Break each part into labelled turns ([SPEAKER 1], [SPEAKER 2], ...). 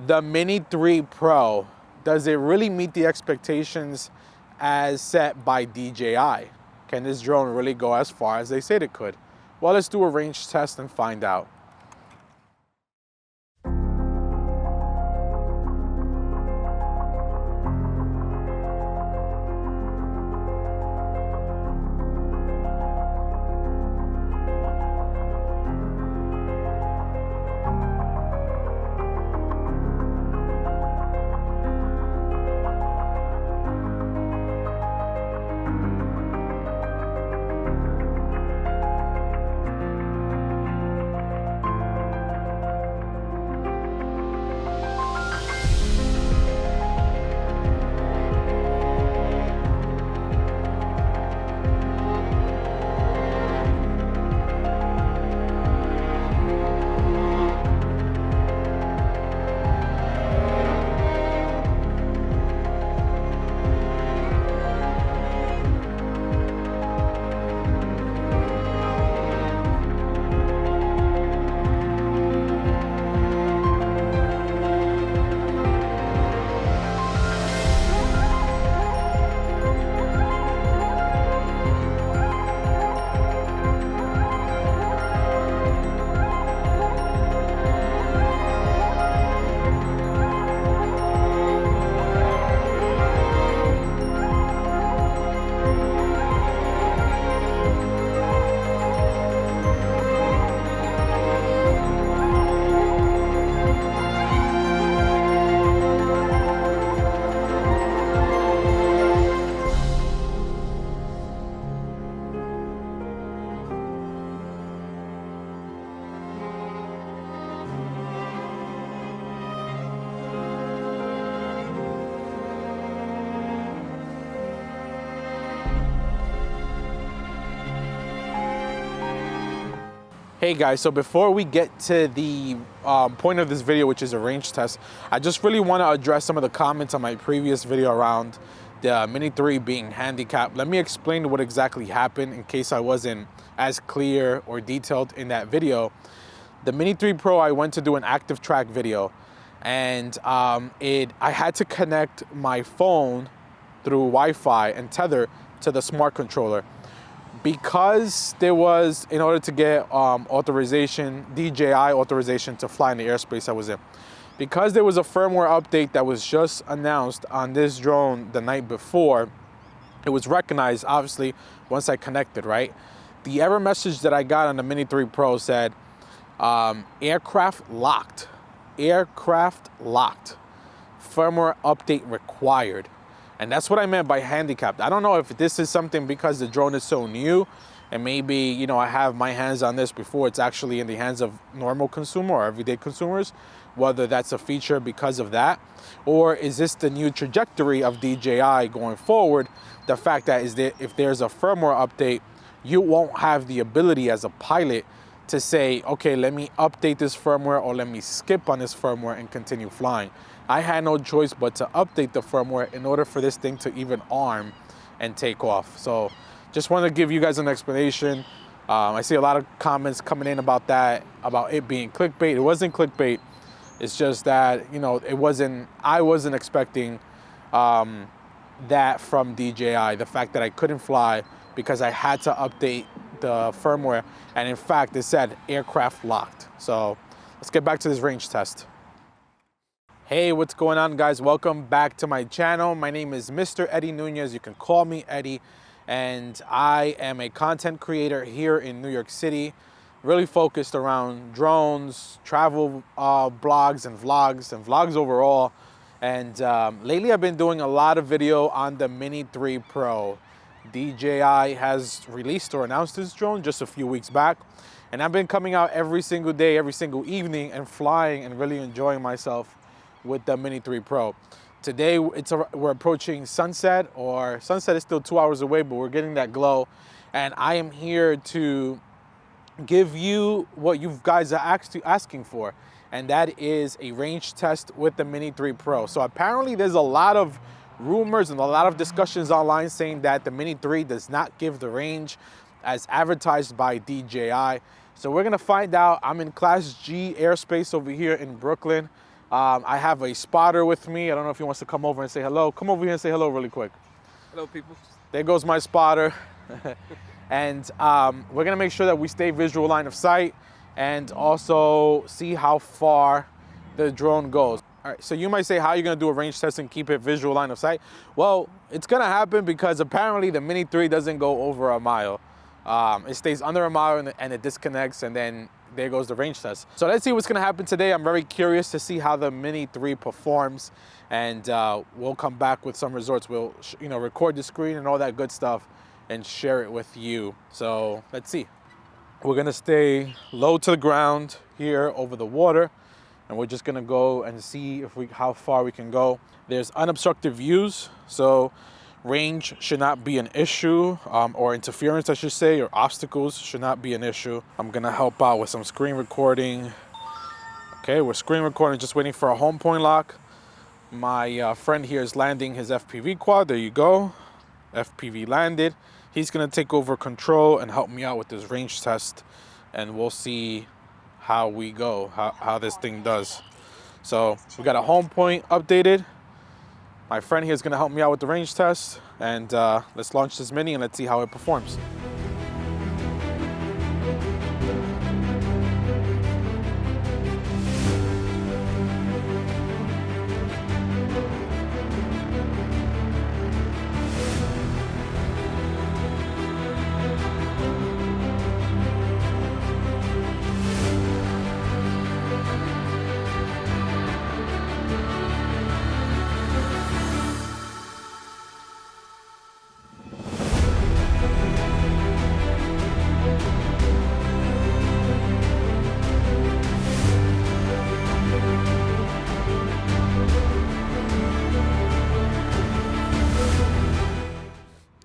[SPEAKER 1] The Mini 3 Pro, does it really meet the expectations as set by DJI? Can this drone really go as far as they said it could? Well, let's do a range test and find out. Hey guys, so before we get to the point of this video, which is a range test, I just really want to address some of the comments on my previous video around the Mini 3 being handicapped. Let me explain what exactly happened in case I wasn't as clear or detailed in that video. The Mini 3 Pro, I went to do an active track video, and I had to connect my phone through Wi-Fi and tether to the smart controller. Because there was, in order to get authorization, DJI authorization to fly in the airspace I was in, because there was a firmware update that was just announced on this drone the night before, it was recognized, obviously, once I connected, right? The error message that I got on the Mini 3 Pro said, aircraft locked, firmware update required. And that's what I meant by handicapped. I don't know if this is something because the drone is so new and maybe, you know, I have my hands on this before it's actually in the hands of normal consumer or everyday consumers, whether that's a feature because of that, or is this the new trajectory of DJI going forward? The fact that is that if there's a firmware update, you won't have the ability as a pilot to say, okay, let me update this firmware or let me skip on this firmware and continue flying. I had no choice but to update the firmware in order for this thing to even arm and take off. So just want to give you guys an explanation. I see a lot of comments coming in about that, about it being clickbait. It wasn't clickbait. It's just that, you know, I wasn't expecting that from DJI. The fact that I couldn't fly because I had to update the firmware. And in fact, it said aircraft locked. So let's get back to this range test. Hey, what's going on, guys? Welcome back to my channel. My name is Mr. Eddie Nunez. You can call me Eddie, and I am a content creator here in New York City, really focused around drones, travel blogs and vlogs overall. And lately I've been doing a lot of video on the Mini 3 Pro. DJI has released or announced this drone just a few weeks back, and I've been coming out every single day, every single evening, and flying and really enjoying myself with the Mini 3 Pro. Today we're approaching sunset, or sunset is still 2 hours away, but we're getting that glow, and I am here to give you what you guys are asking for, and that is a range test with the Mini 3 Pro. So apparently there's a lot of rumors and a lot of discussions online saying that the Mini 3 does not give the range as advertised by DJI. So we're gonna find out. I'm in Class G airspace over here in Brooklyn. I have a spotter with me. I don't know if he wants to come over and say hello. Come over here and say hello really quick.
[SPEAKER 2] Hello, people.
[SPEAKER 1] There goes my spotter. And we're gonna make sure that we stay visual line of sight and also see how far the drone goes. All right, so you might say, how are you gonna do a range test and keep it visual line of sight? Well, it's gonna happen because apparently the Mini 3 doesn't go over a mile. It stays under a mile and it disconnects, and then there goes the range test. So let's see what's gonna happen today. I'm very curious to see how the Mini 3 performs, and we'll come back with some results. We'll record the screen and all that good stuff and share it with you. So let's see. We're gonna stay low to the ground here over the water, and we're just gonna go and see how far we can go. There's unobstructed views, so range should not be an issue, or interference, I should say, or obstacles should not be an issue. I'm gonna help out with some screen recording. Okay, we're screen recording, just waiting for a home point lock. My friend here is landing his FPV quad. There you go. FPV landed. He's gonna take over control and help me out with this range test, and we'll see how we go, how this thing does. So we got a home point updated. My friend here is gonna help me out with the range test, and let's launch this Mini and let's see how it performs.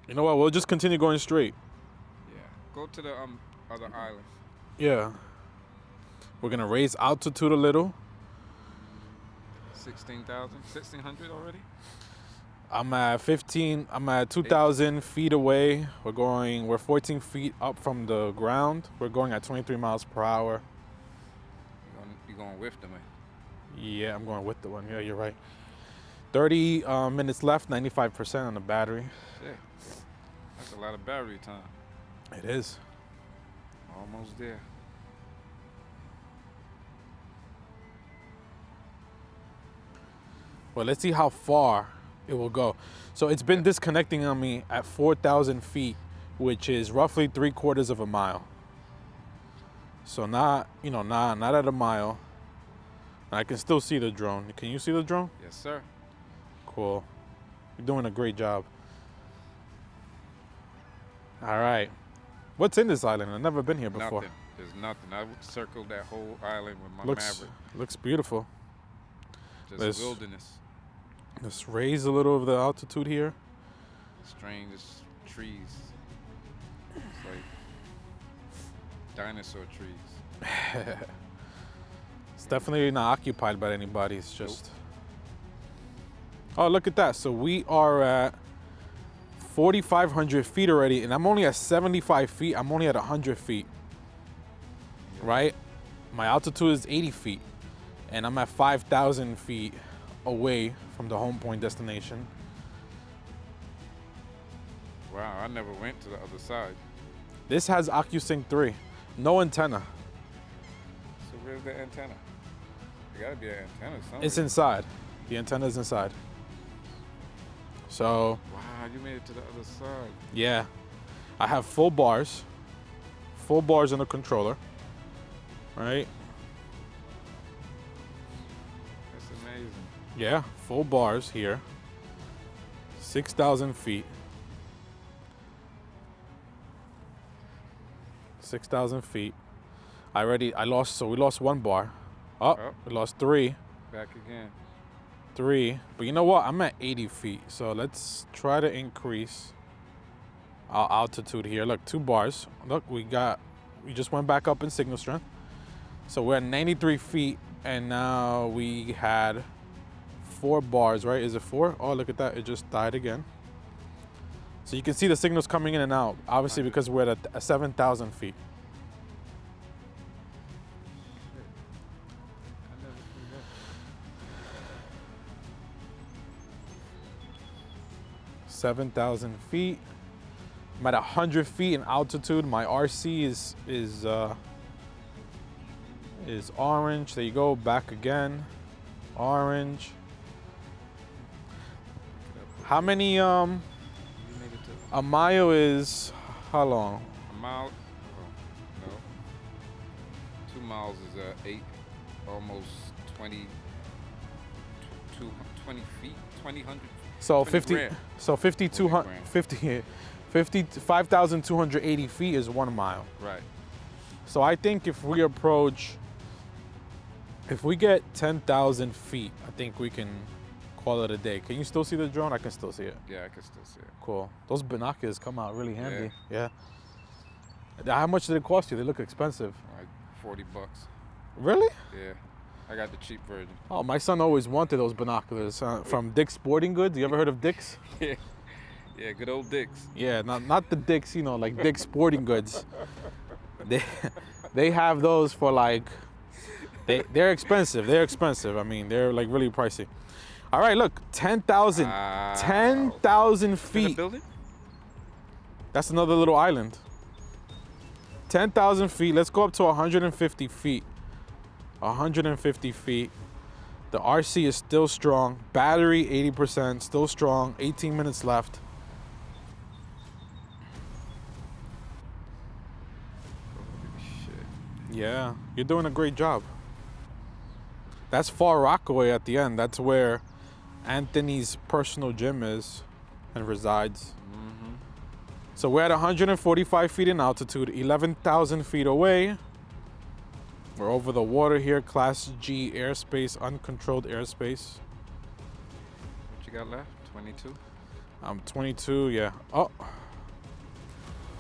[SPEAKER 1] You know what? We'll just continue going straight.
[SPEAKER 2] Yeah. Go to the other island.
[SPEAKER 1] Yeah. We're gonna raise altitude a little.
[SPEAKER 2] 1600 already?
[SPEAKER 1] I'm at 2,000 feet away. We're 14 feet up from the ground. We're going at 23 miles per hour.
[SPEAKER 2] You're going with the man.
[SPEAKER 1] Yeah, I'm going with the one. Yeah, you're right. 30 minutes left, 95% on the battery.
[SPEAKER 2] Shit. That's a lot of battery time.
[SPEAKER 1] It is.
[SPEAKER 2] Almost there.
[SPEAKER 1] Well, let's see how far it will go. So it's been disconnecting on me at 4,000 feet, which is roughly 3/4 of a mile. So not at a mile. I can still see the drone. Can you see the drone?
[SPEAKER 2] Yes, sir.
[SPEAKER 1] Cool. You're doing a great job. All right. What's in this island? I've never been here before.
[SPEAKER 2] Nothing. There's nothing. I circled that whole island with my Mavic.
[SPEAKER 1] Looks beautiful.
[SPEAKER 2] Just wilderness.
[SPEAKER 1] Let's raise a little of the altitude here.
[SPEAKER 2] Strange trees. It's like dinosaur trees.
[SPEAKER 1] It's definitely not occupied by anybody. It's just... Oh, look at that. So we are at 4,500 feet already, and I'm only at 75 feet. I'm only at 100 feet, right? My altitude is 80 feet, and I'm at 5,000 feet away from the home point destination.
[SPEAKER 2] Wow, I never went to the other side.
[SPEAKER 1] This has OcuSync 3, no antenna.
[SPEAKER 2] So where's the antenna? There gotta be an antenna somewhere.
[SPEAKER 1] It's inside. The antenna is inside. So...
[SPEAKER 2] Wow, you made it to the other side.
[SPEAKER 1] Yeah. I have full bars on the controller, right?
[SPEAKER 2] That's amazing.
[SPEAKER 1] Yeah, full bars here. 6,000 feet. 6,000 feet. We lost one bar. Oh, we lost 3.
[SPEAKER 2] Back again.
[SPEAKER 1] 3. But you know what? I'm at 80 feet. So let's try to increase our altitude here. Look, 2 bars. Look, we just went back up in signal strength. So we're at 93 feet, and now we had 4 bars, right? Is it 4? Oh, look at that. It just died again. So you can see the signals coming in and out, obviously, because we're at 7,000 feet. 7,000 feet. I'm at 100 feet in altitude. My RC is orange. There you go, back again. Orange. How many, a mile is, how long?
[SPEAKER 2] A mile, oh, no. 2 miles is almost 20 feet, 2,000.
[SPEAKER 1] So
[SPEAKER 2] 20
[SPEAKER 1] 50,
[SPEAKER 2] grand.
[SPEAKER 1] so 5,280 feet is 1 mile.
[SPEAKER 2] Right.
[SPEAKER 1] So I think if we get 10,000 feet, I think we can call it a day. Can you still see the drone? I can still see it.
[SPEAKER 2] Yeah, I can still see it.
[SPEAKER 1] Cool. Those binoculars come out really handy. Yeah. How much did it cost you? They look expensive.
[SPEAKER 2] Like $40.
[SPEAKER 1] Really?
[SPEAKER 2] Yeah. I got the cheap version.
[SPEAKER 1] Oh, my son always wanted those binoculars from Dick's Sporting Goods. You ever heard of Dick's?
[SPEAKER 2] Yeah. Yeah, good old Dick's.
[SPEAKER 1] Yeah, not the Dick's, you know, like Dick's Sporting Goods. They have those for like, they're expensive. They're expensive. I mean, they're like really pricey. All right, look, 10,000. 10,000 feet.
[SPEAKER 2] Building?
[SPEAKER 1] That's another little island. 10,000 feet. Let's go up to 150 feet. 150 feet. The RC is still strong. Battery 80%, still strong. 18 minutes left. Yeah, you're doing a great job. That's Far Rockaway at the end. That's where Anthony's personal gym is and resides.
[SPEAKER 2] Mm-hmm.
[SPEAKER 1] So we're at 145 feet in altitude, 11,000 feet away. We're over the water here, Class G airspace, uncontrolled airspace.
[SPEAKER 2] What you got left? 22?
[SPEAKER 1] I'm 22, yeah. Oh.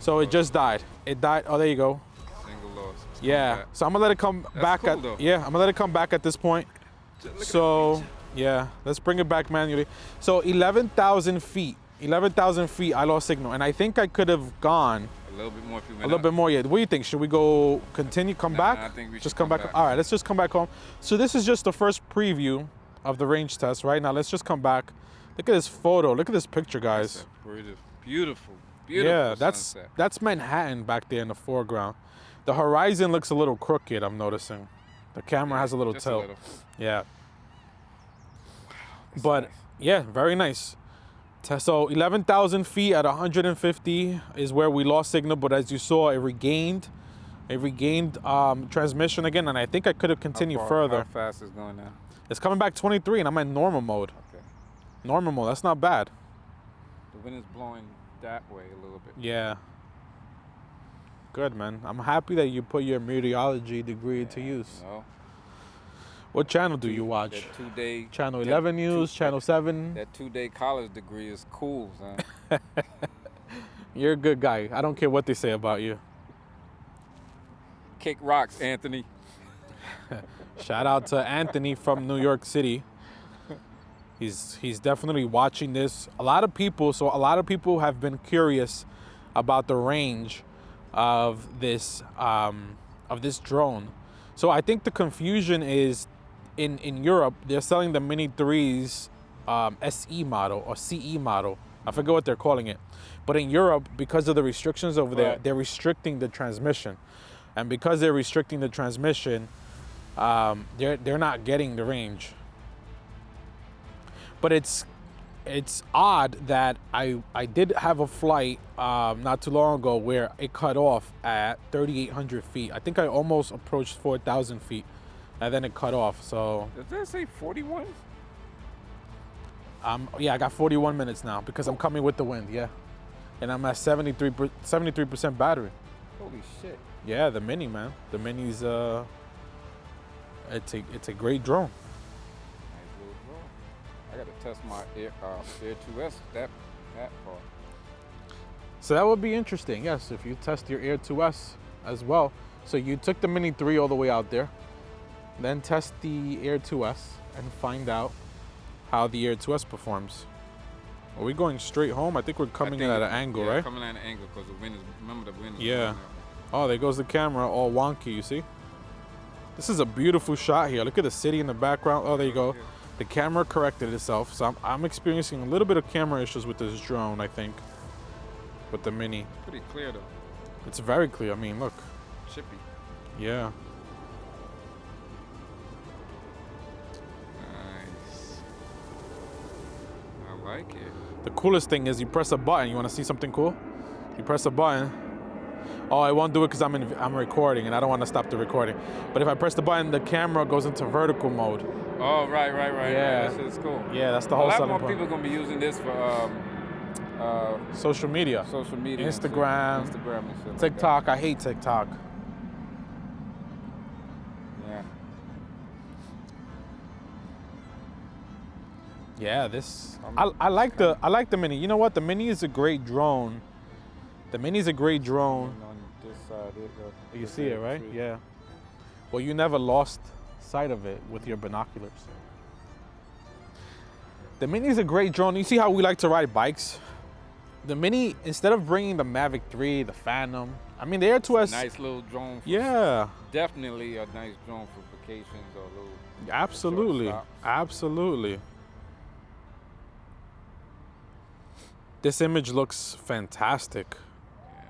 [SPEAKER 1] So it just died. It died. Oh, there you go.
[SPEAKER 2] Single loss.
[SPEAKER 1] Yeah. So I'm gonna let it come back
[SPEAKER 2] cool,
[SPEAKER 1] at.
[SPEAKER 2] though.
[SPEAKER 1] Yeah, I'm gonna let it come back at this point. So yeah, let's bring it back manually. So 11,000 feet. 11,000 feet. I lost signal, and I think I could have gone
[SPEAKER 2] A little bit more if you went
[SPEAKER 1] a little bit more. Yeah. What do you think? Should we go continue? Come back?
[SPEAKER 2] I think we should
[SPEAKER 1] just come back.
[SPEAKER 2] back.
[SPEAKER 1] All right. Let's just come back home. So this is just the first preview of the range test. Right now, let's just come back. Look at this photo. Look at this picture, guys.
[SPEAKER 2] Beautiful.
[SPEAKER 1] Yeah,
[SPEAKER 2] sunset.
[SPEAKER 1] that's Manhattan back there in the foreground. The horizon looks a little crooked, I'm noticing. The camera has a little
[SPEAKER 2] just
[SPEAKER 1] tilt.
[SPEAKER 2] A little.
[SPEAKER 1] Yeah.
[SPEAKER 2] That's
[SPEAKER 1] But
[SPEAKER 2] nice.
[SPEAKER 1] yeah, very nice. So 11,000 feet at 150 is where we lost signal, but as you saw, it regained transmission again, and I think I could have continued further.
[SPEAKER 2] How fast is going now?
[SPEAKER 1] It's coming back 23, and I'm in normal mode.
[SPEAKER 2] Okay.
[SPEAKER 1] Normal mode, that's not bad.
[SPEAKER 2] The wind is blowing that way a little bit.
[SPEAKER 1] Yeah. Good, man. I'm happy that you put your meteorology degree to use.
[SPEAKER 2] No.
[SPEAKER 1] What channel do you watch?
[SPEAKER 2] That 2-day.
[SPEAKER 1] Channel 11 News, Channel 7.
[SPEAKER 2] That 2-day college degree is cool, son.
[SPEAKER 1] You're a good guy. I don't care what they say about you.
[SPEAKER 2] Kick rocks, Anthony.
[SPEAKER 1] Shout out to Anthony from New York City. He's definitely watching this. A lot of people have been curious about the range of this drone. So I think the confusion is in Europe, they're selling the Mini 3's SE model or CE model. I forget what they're calling it. But in Europe, because of the restrictions over there, they're restricting the transmission. And because they're restricting the transmission, they're not getting the range. But it's odd that I did have a flight not too long ago where it cut off at 3,800 feet. I think I almost approached 4,000 feet, and then it cut off. So
[SPEAKER 2] Does that say 41?
[SPEAKER 1] yeah, I got 41 minutes now because I'm coming with the wind. Yeah, and I'm at 73% battery.
[SPEAKER 2] Holy shit.
[SPEAKER 1] Yeah, the Mini, man. The Mini's it's a great drone.
[SPEAKER 2] Nice little drone. I got to test my Air 2S that far.
[SPEAKER 1] So that would be interesting, yes, if you test your Air 2S as well. So you took the Mini 3 all the way out there, then test the Air 2S and find out how the Air 2S performs. Are we going straight home? I think we're coming in at an angle, right?
[SPEAKER 2] Coming at an angle because the wind is, remember the wind is
[SPEAKER 1] Yeah.
[SPEAKER 2] blowing out.
[SPEAKER 1] Oh, there goes the camera, all wonky, you see? This is a beautiful shot here. Look at the city in the background. Oh, there you go. The camera corrected itself, so I'm experiencing a little bit of camera issues with this drone, I think, with the Mini.
[SPEAKER 2] Pretty clear though.
[SPEAKER 1] It's very clear. I mean, look.
[SPEAKER 2] Chippy.
[SPEAKER 1] Yeah.
[SPEAKER 2] Nice. I like it.
[SPEAKER 1] The coolest thing is you press a button. You want to see something cool? You press a button. Oh, I won't do it because I'm recording and I don't want to stop the recording. But if I press the button, the camera goes into vertical mode.
[SPEAKER 2] Oh, right.
[SPEAKER 1] Yeah.
[SPEAKER 2] That shit's cool.
[SPEAKER 1] Yeah, that's the whole
[SPEAKER 2] A lot
[SPEAKER 1] selling
[SPEAKER 2] more
[SPEAKER 1] point.
[SPEAKER 2] people gonna be using this for
[SPEAKER 1] Social media.
[SPEAKER 2] social media, and
[SPEAKER 1] Instagram,
[SPEAKER 2] shit. Instagram and shit.
[SPEAKER 1] TikTok. I hate TikTok.
[SPEAKER 2] Like that.
[SPEAKER 1] Yeah, this I like the Mini. You know what? The Mini is a great drone. The Mini is a great drone.
[SPEAKER 2] On this side,
[SPEAKER 1] You see it, right? Yeah. Well, you never lost sight of it with your binoculars. The Mini is a great drone. You see how we like to ride bikes? The Mini, instead of bringing the Mavic 3, the Phantom, I mean, the Air 2S.
[SPEAKER 2] Nice little drone.
[SPEAKER 1] Yeah.
[SPEAKER 2] Definitely a nice drone for vacations or little.
[SPEAKER 1] Absolutely.
[SPEAKER 2] short stops.
[SPEAKER 1] Absolutely. This image looks fantastic.
[SPEAKER 2] Yeah.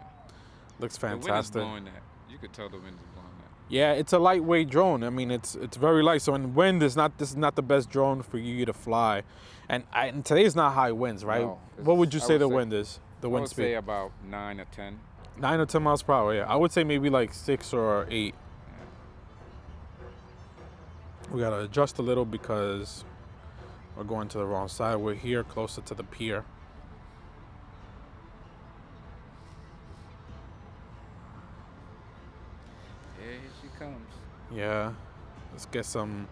[SPEAKER 1] Looks
[SPEAKER 2] The wind is
[SPEAKER 1] fantastic.
[SPEAKER 2] blowing that. You could tell the wind is blowing that.
[SPEAKER 1] Yeah, it's a lightweight drone. I mean, it's very light. So in wind, this is not the best drone for you to fly. And today's not high winds, right?
[SPEAKER 2] No,
[SPEAKER 1] What would you
[SPEAKER 2] I
[SPEAKER 1] say
[SPEAKER 2] would
[SPEAKER 1] the
[SPEAKER 2] say-
[SPEAKER 1] wind is? The
[SPEAKER 2] I
[SPEAKER 1] wind
[SPEAKER 2] would
[SPEAKER 1] speed?
[SPEAKER 2] say about 9 or 10.
[SPEAKER 1] 9 or 10 miles per hour, yeah. I would say maybe like 6 or 8. We gotta adjust a little because we're going to the wrong side. We're here closer to the pier.
[SPEAKER 2] Yeah, here she comes.
[SPEAKER 1] Yeah. Let's get some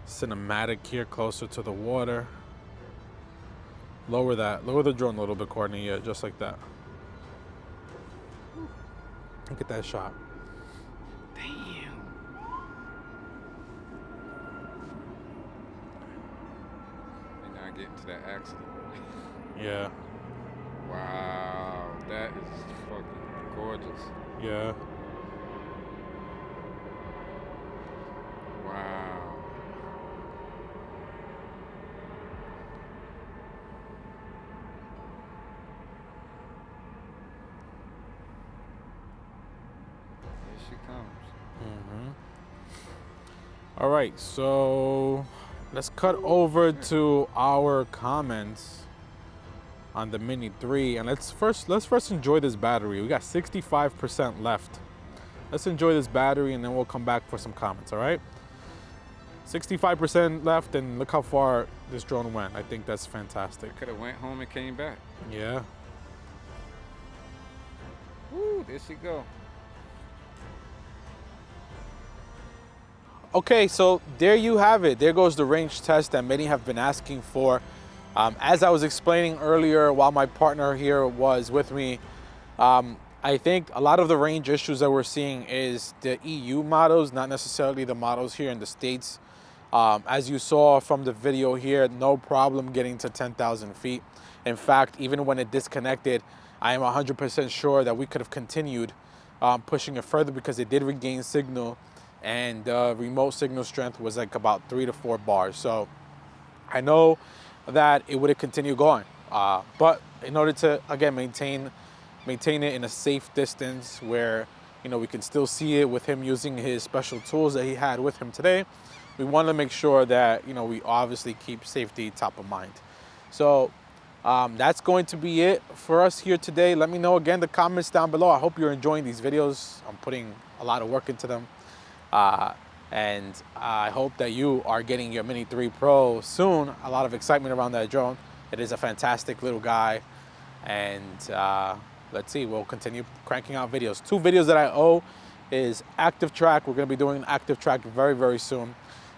[SPEAKER 1] cinematic here closer to the water. Lower the drone a little bit, Courtney. Yeah, just like that. Look at that shot.
[SPEAKER 2] Damn. And now get into that accident.
[SPEAKER 1] Yeah.
[SPEAKER 2] Wow, that is fucking gorgeous.
[SPEAKER 1] Yeah.
[SPEAKER 2] Wow. Here she comes.
[SPEAKER 1] Mm-hmm. All right, so let's cut over to our comments on the Mini 3, and let's first enjoy this battery. We got 65% left. Let's enjoy this battery, and then we'll come back for some comments. All right. 65% left, and look how far this drone went. I think that's fantastic.
[SPEAKER 2] Could have went home and came back.
[SPEAKER 1] Yeah.
[SPEAKER 2] Woo, there she go.
[SPEAKER 1] Okay, so there you have it. There goes the range test that many have been asking for. As I was explaining earlier while my partner here was with me, I think a lot of the range issues that we're seeing is the EU models, not necessarily the models here in the States. As you saw from the video here, no problem getting to 10,000 feet. In fact, even when it disconnected, I am 100% sure that we could have continued pushing it further because it did regain signal, and remote signal strength was like about 3 to 4 bars. So I know that it would have continued going. But in order to, again, maintain it in a safe distance where, you know, we can still see it with him using his special tools that he had with him today, we want to make sure that, you know, we obviously keep safety top of mind. So that's going to be it for us here today. Let me know again the comments down below. I hope you're enjoying these videos. I'm putting a lot of work into them. And I hope that you are getting your Mini 3 Pro soon. A lot of excitement around that drone. It is a fantastic little guy. And let's see, we'll continue cranking out videos. 2 videos that I owe is active track. We're gonna be doing active track very, very soon.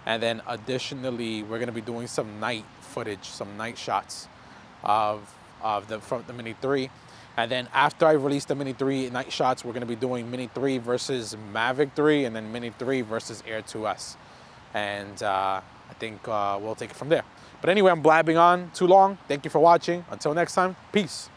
[SPEAKER 1] And then additionally, we're gonna be doing some night footage, some night shots from the Mini 3. And then after I release the Mini 3 night shots, we're gonna be doing Mini 3 versus Mavic 3, and then Mini 3 versus Air 2S. And I think we'll take it from there. But anyway, I'm blabbing on too long. Thank you for watching. Until next time, peace.